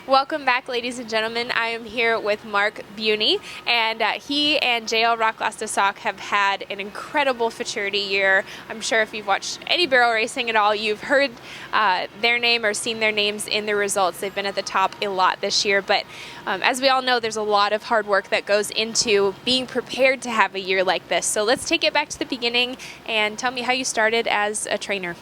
Welcome back, ladies and gentlemen. I am here with Mark Bugni, and he and JL Rock have had an incredible futurity year. I'm sure if you've watched any barrel racing at all, you've heard their name or seen their names in the results. They've been at the top a lot this year, but as we all know, there's a lot of hard work that goes into being prepared to have a year like this. So let's take it back to the beginning and tell me how you started as a trainer.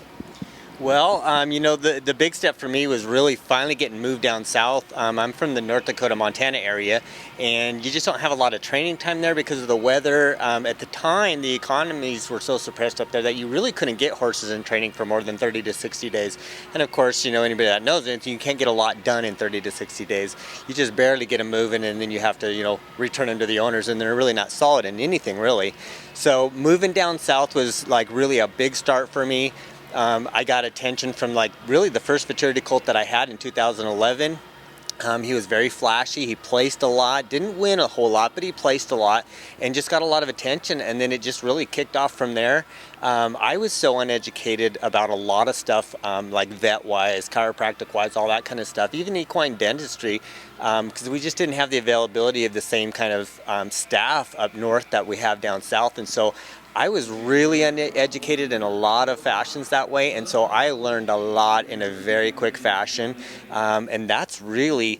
Well, the big step for me was really finally getting moved down south. I'm from the North Dakota, Montana area, and you just don't have a lot of training time there because of the weather. At the time, the economies were so suppressed up there that you really couldn't get horses in training for more than 30 to 60 days. And of course, anybody that knows it, you can't get a lot done in 30 to 60 days. You just barely get them moving, and then you have to, return them to the owners, and they're really not solid in anything, really. So moving down south was like really a big start for me. I got attention from really the first futurity colt that I had in 2011. He was very flashy. He placed a lot, didn't win a whole lot, but he placed a lot and just got a lot of attention. And then it just really kicked off from there. I was so uneducated about a lot of stuff, like vet-wise, chiropractic-wise, all that kind of stuff, even equine dentistry, because we just didn't have the availability of the same kind of staff up north that we have down south. And so I was really uneducated in a lot of fashions that way, and so I learned a lot in a very quick fashion, and that's really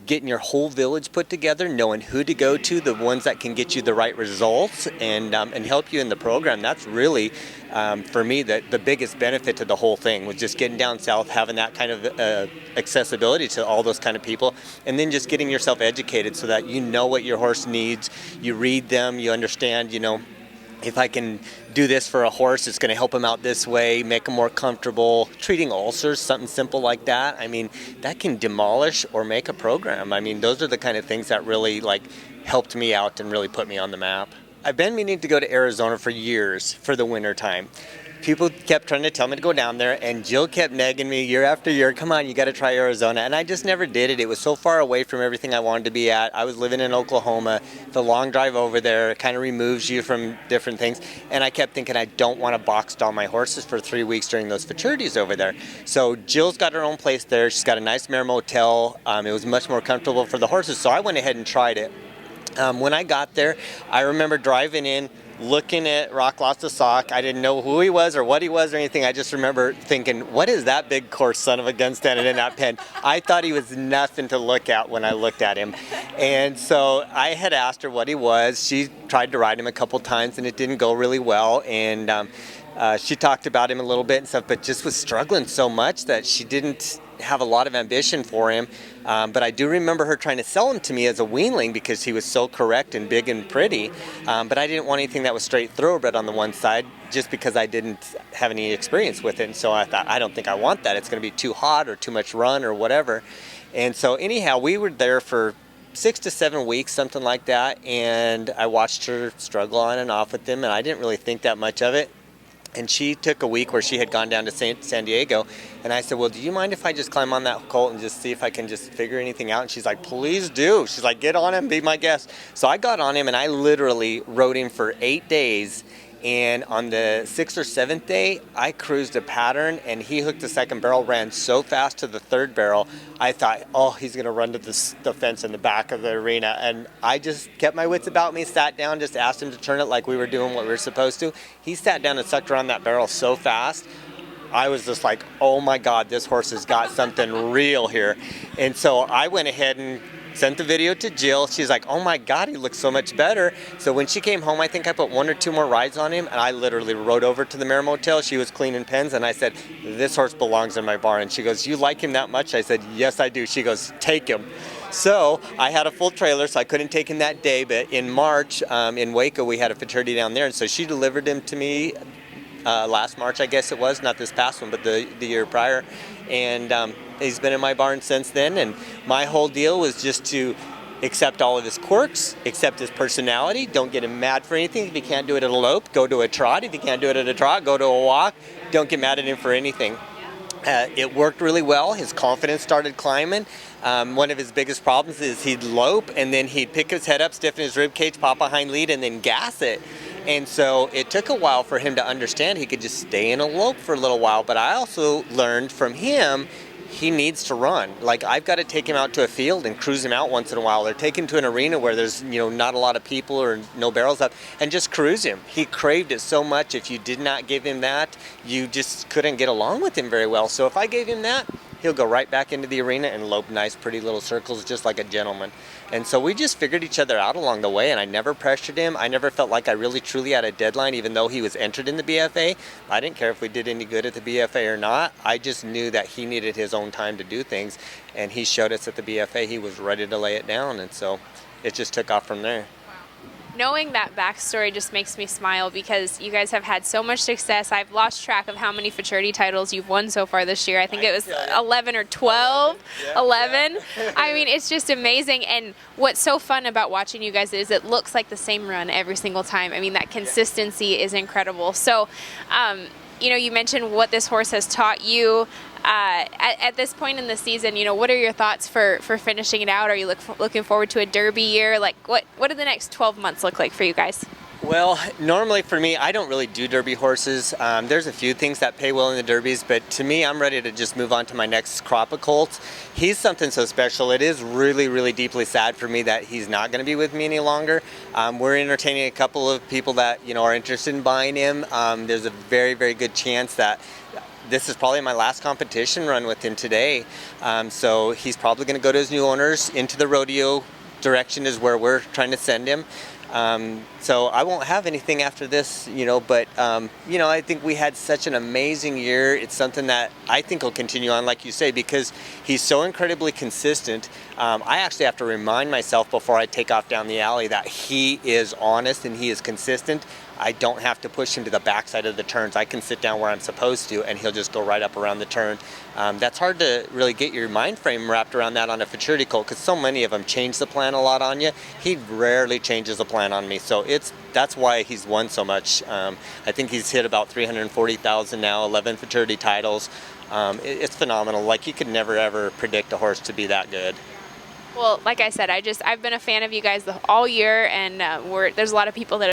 getting your whole village put together, knowing who to go to, the ones that can get you the right results and help you in the program. That's really, for me, the biggest benefit to the whole thing was just getting down south, having that kind of accessibility to all those kind of people, and then just getting yourself educated so that you know what your horse needs, you read them, you understand, if I can do this for a horse, it's going to help him out this way, make him more comfortable. Treating ulcers, something simple like that. I mean, that can demolish or make a program. I mean, those are the kind of things that really helped me out and really put me on the map. I've been meaning to go to Arizona for years for the winter time. People kept trying to tell me to go down there, and Jill kept nagging me year after year, come on, you got to try Arizona. And I just never did it. It was so far away from everything I wanted to be at. I was living in Oklahoma. The long drive over there kind of removes you from different things. And I kept thinking I don't want to box stall my horses for 3 weeks during those futurities over there. So Jill's got her own place there. She's got a nice mare motel. It was much more comfortable for the horses. So I went ahead and tried it. When I got there, I remember driving in, looking at Rock Lost a Sock. I didn't know who he was or what he was or anything. I just remember thinking, what is that big coarse son of a gun standing in that pen? I thought he was nothing to look at when I looked at him. And so I had asked her what he was. She tried to ride him a couple times and it didn't go really well. And she talked about him a little bit and stuff, but just was struggling so much that she didn't have a lot of ambition for him. But I do remember her trying to sell him to me as a weanling because he was so correct and big and pretty. But I didn't want anything that was straight thoroughbred on the one side just because I didn't have any experience with it. And so I thought, I don't think I want that. It's going to be too hot or too much run or whatever. And so anyhow, we were there for 6 to 7 weeks, something like that. And I watched her struggle on and off with him, and I didn't really think that much of it. And she took a week where she had gone down to San Diego, and I said, well, do you mind if I just climb on that colt and just see if I can just figure anything out? And she's like, please do. She's like, get on him, be my guest. So I got on him, and I literally rode him for 8 days. And on the 6th or 7th day, I cruised a pattern, and he hooked the second barrel, ran so fast to the third barrel, I thought, oh, he's going to run to the fence in the back of the arena. And I just kept my wits about me, sat down, just asked him to turn it like we were doing what we were supposed to. He sat down and sucked around that barrel so fast. I was just like, oh my God, this horse has got something real here. And so I went ahead and sent the video to Jill. She's like, oh my God, he looks so much better. So when she came home, I think I put 1 or 2 more rides on him, and I literally rode over to the mare motel. She was cleaning pens, and I said, this horse belongs in my barn. And she goes, you like him that much? I said, yes, I do. She goes, take him. So I had a full trailer, so I couldn't take him that day, but in March, in Waco, we had a futurity down there, and so she delivered him to me last March, I guess it was, not this past one, but the year prior. And he's been in my barn since then, and my whole deal was just to accept all of his quirks, accept his personality, don't get him mad for anything. If he can't do it at a lope, go to a trot. If he can't do it at a trot, go to a walk. Don't get mad at him for anything. It worked really well. His confidence started climbing. One of his biggest problems is he'd lope, and then he'd pick his head up, stiffen his rib cage, pop behind lead, and then gas it. And so it took a while for him to understand he could just stay in a lope for a little while. But I also learned from him he needs to run. Like, I've got to take him out to a field and cruise him out once in a while, or take him to an arena where there's, not a lot of people or no barrels up, and just cruise him. He craved it so much. If you did not give him that, you just couldn't get along with him very well. So if I gave him that, he'll go right back into the arena and lope nice, pretty little circles, just like a gentleman. And so we just figured each other out along the way, and I never pressured him. I never felt like I really truly had a deadline, even though he was entered in the BFA. I didn't care if we did any good at the BFA or not. I just knew that he needed his own time to do things, and he showed us at the BFA he was ready to lay it down, and so it just took off from there. Knowing that backstory just makes me smile, because you guys have had so much success. I've lost track of how many futurity titles you've won so far this year. I think it was 11 or 12. 11. I mean, it's just amazing. And what's so fun about watching you guys is it looks like the same run every single time. I mean, that consistency is incredible. So, you mentioned what this horse has taught you. At this point in the season, what are your thoughts for finishing it out? Are you looking forward to a Derby year? Like, what do the next 12 months look like for you guys? Well, normally for me, I don't really do Derby horses. There's a few things that pay well in the Derbies, but to me, I'm ready to just move on to my next crop of colts. He's something so special. It is really, really deeply sad for me that he's not going to be with me any longer. We're entertaining a couple of people that, are interested in buying him. There's a very, very good chance that this is probably my last competition run with him today. So he's probably going to go to his new owners. Into the rodeo direction is where we're trying to send him. So I won't have anything after this, but, I think we had such an amazing year. It's something that I think will continue on, like you say, because he's so incredibly consistent. I actually have to remind myself before I take off down the alley that he is honest and he is consistent. I don't have to push him to the backside of the turns. I can sit down where I'm supposed to, and he'll just go right up around the turn. That's hard to really get your mind frame wrapped around that on a futurity colt, because so many of them change the plan a lot on you. He rarely changes the plan on me, so that's why he's won so much. I think he's hit about 340,000 now, 11 futurity titles. It's phenomenal. Like, you could never ever predict a horse to be that good. Well, like I said, I've been a fan of you guys all year, and there's a lot of people that